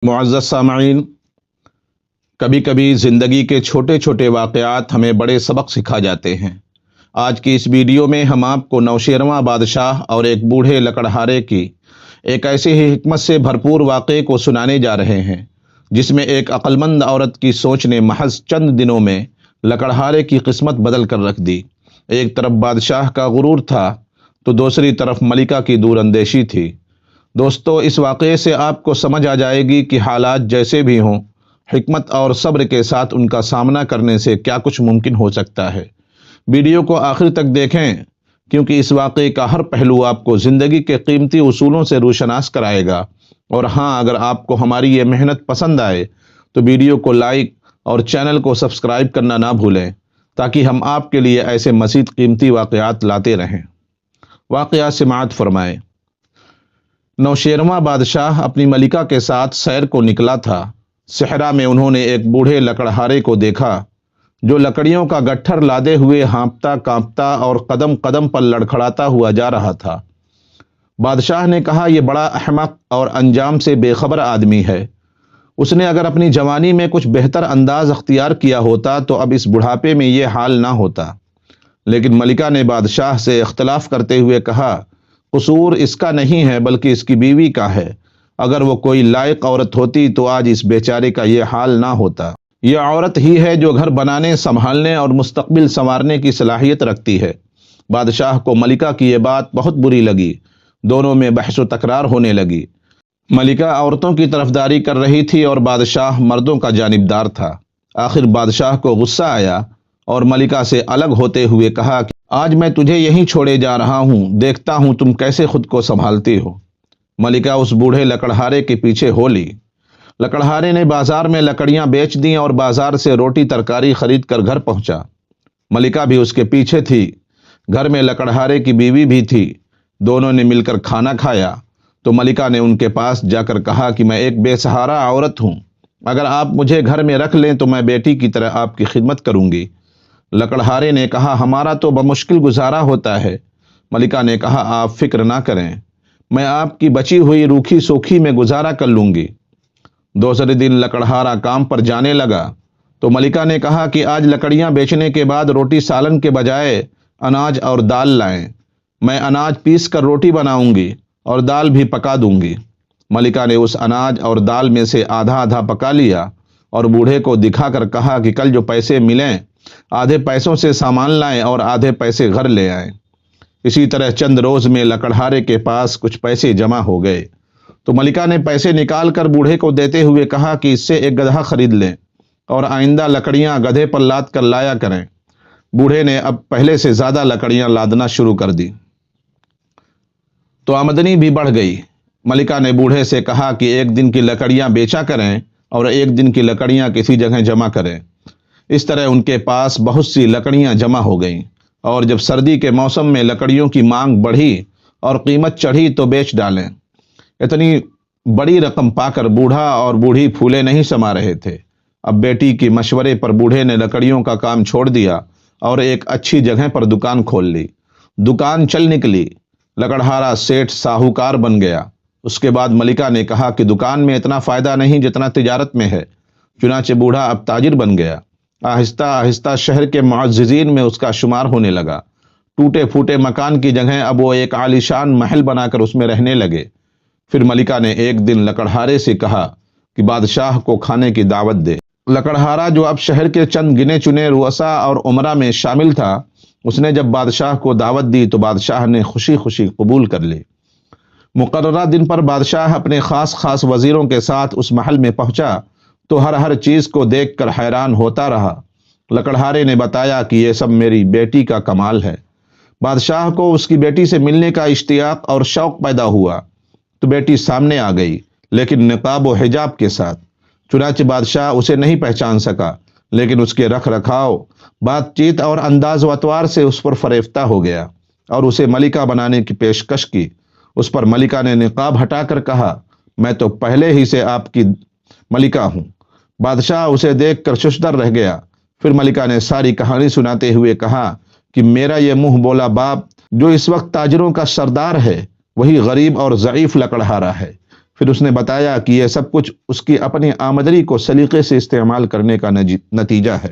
मुअज़्ज़ज़ सामईन, कभी कभी ज़िंदगी के छोटे छोटे वाक़यात हमें बड़े सबक सिखा जाते हैं। आज की इस वीडियो में हम आपको नौशेरवां बादशाह और एक बूढ़े लकड़हारे की एक ऐसी ही हिकमत से भरपूर वाक़े को सुनाने जा रहे हैं, जिसमें एक अक्लमंद औरत की सोच ने महज चंद दिनों में लकड़हारे की किस्मत बदल कर रख दी। एक तरफ बादशाह का गुरूर था, तो दूसरी तरफ मलिका की दूरअंदेशी थी। दोस्तों, इस वाक़े से आपको समझ आ जाएगी कि हालात जैसे भी हों, हिकमत और सब्र के साथ उनका सामना करने से क्या कुछ मुमकिन हो सकता है। वीडियो को आखिर तक देखें, क्योंकि इस वाक़े का हर पहलू आपको ज़िंदगी के कीमती उसूलों से रोशनास कराएगा। और हाँ, अगर आपको हमारी ये मेहनत पसंद आए तो वीडियो को लाइक और चैनल को सब्सक्राइब करना ना भूलें, ताकि हम आपके लिए ऐसे मज़ीद कीमती वाक़यात लाते रहें। वाक़या समाअत फरमाएँ। नौशेरवां बादशाह अपनी मलिका के साथ सैर को निकला था। सहरा में उन्होंने एक बूढ़े लकड़हारे को देखा, जो लकड़ियों का गट्ठर लादे हुए हाँफता कांपता और कदम कदम पर लड़खड़ाता हुआ जा रहा था। बादशाह ने कहा, यह बड़ा अहमक और अंजाम से बेखबर आदमी है। उसने अगर अपनी जवानी में कुछ बेहतर अंदाज अख्तियार किया होता तो अब इस बुढ़ापे में ये हाल ना होता। लेकिन मलिका ने बादशाह से इख्तलाफ करते हुए कहा, कसूर इसका नहीं है बल्कि इसकी बीवी का है। अगर वो कोई लायक औरत होती तो आज इस बेचारे का ये हाल ना होता। यह औरत ही है जो घर बनाने, संभालने और मुस्तकबिल संवारने की सलाहियत रखती है। बादशाह को मलिका की यह बात बहुत बुरी लगी। दोनों में बहस व तकरार होने लगी। मलिका औरतों की तरफदारी कर रही थी और बादशाह मर्दों का जानिबदार था। आखिर बादशाह को गुस्सा आया और मलिका से अलग होते हुए कहा कि आज मैं तुझे यहीं छोड़े जा रहा हूँ, देखता हूँ तुम कैसे खुद को संभालती हो। मलिका उस बूढ़े लकड़हारे के पीछे हो ली। लकड़हारे ने बाजार में लकड़ियां बेच दी और बाजार से रोटी तरकारी खरीद कर घर पहुंचा। मलिका भी उसके पीछे थी। घर में लकड़हारे की बीवी भी थी। दोनों ने मिलकर खाना खाया तो मलिका ने उनके पास जाकर कहा कि मैं एक बेसहारा औरत हूँ, अगर आप मुझे घर में रख लें तो मैं बेटी की तरह आपकी खिदमत करूंगी। लकड़हारे ने कहा, हमारा तो बमुश्किल गुजारा होता है। मलिका ने कहा, आप फिक्र ना करें, मैं आपकी बची हुई रूखी सूखी में गुजारा कर लूंगी। दूसरे दिन लकड़हारा काम पर जाने लगा तो मलिका ने कहा कि आज लकड़ियां बेचने के बाद रोटी सालन के बजाय अनाज और दाल लाएं। मैं अनाज पीस कर रोटी बनाऊंगी और दाल भी पका दूंगी। मलिका ने उस अनाज और दाल में से आधा आधा पका लिया और बूढ़े को दिखाकर कहा कि कल जो पैसे मिलें, आधे पैसों से सामान लाएं और आधे पैसे घर ले आएं। इसी तरह चंद रोज में लकड़हारे के पास कुछ पैसे जमा हो गए तो मलिका ने पैसे निकाल कर बूढ़े को देते हुए कहा कि इससे एक गधा खरीद लें और आइंदा लकड़ियां गधे पर लाद कर लाया करें। बूढ़े ने अब पहले से ज्यादा लकड़ियां लादना शुरू कर दी तो आमदनी भी बढ़ गई। मलिका ने बूढ़े से कहा कि एक दिन की लकड़ियां बेचा करें और एक दिन की लकड़ियां किसी जगह जमा करें। इस तरह उनके पास बहुत सी लकड़ियां जमा हो गईं और जब सर्दी के मौसम में लकड़ियों की मांग बढ़ी और कीमत चढ़ी तो बेच डालें। इतनी बड़ी रकम पाकर बूढ़ा और बूढ़ी फूले नहीं समा रहे थे। अब बेटी के मशवरे पर बूढ़े ने लकड़ियों का काम छोड़ दिया और एक अच्छी जगह पर दुकान खोल ली। दुकान चल निकली। लकड़हारा सेठ साहूकार बन गया। उसके बाद मलिका ने कहा कि दुकान में इतना फायदा नहीं जितना तिजारत में है। चुनाचे बूढ़ा अब ताजिर बन गया। आहिस्ता आहिस्ता शहर के मुअज़्ज़िज़ीन में उसका शुमार होने लगा। टूटे फूटे मकान की जगह अब वो एक आलीशान महल बनाकर उसमें रहने लगे। फिर मलिका ने एक दिन लकड़हारे से कहा कि बादशाह को खाने की दावत दे। लकड़हारा, जो अब शहर के चंद गिने चुने रुअसा और उमरा में शामिल था, उसने जब बादशाह को दावत दी तो बादशाह ने खुशी खुशी कबूल कर ली। मुकर्ररा दिन पर बादशाह अपने खास वजीरों के साथ उस महल में पहुंचा तो हर चीज को देखकर हैरान होता रहा। लकड़हारे ने बताया कि यह सब मेरी बेटी का कमाल है। बादशाह को उसकी बेटी से मिलने का इश्तियाक और शौक पैदा हुआ तो बेटी सामने आ गई, लेकिन निकाब व हिजाब के साथ। चुनाचे बादशाह उसे नहीं पहचान सका, लेकिन उसके रख रखाव, बातचीत और अंदाज वतवार से उस पर फरेफ्ता हो गया और उसे मलिका बनाने की पेशकश की। उस पर मलिका ने निकाब हटाकर कहा, मैं तो पहले ही से आपकी मलिका हूं। बादशाह उसे देखकर शुशदर रह गया। फिर मलिका ने सारी कहानी सुनाते हुए कहा कि मेरा यह मुंह बोला बाप, जो इस वक्त ताजिरों का सरदार है, वही गरीब और ज़ईफ लकड़हारा है। پھر اس نے بتایا کہ یہ سب کچھ اس کی اپنی آمدنی کو سلیقے سے استعمال کرنے کا نتیجہ ہے۔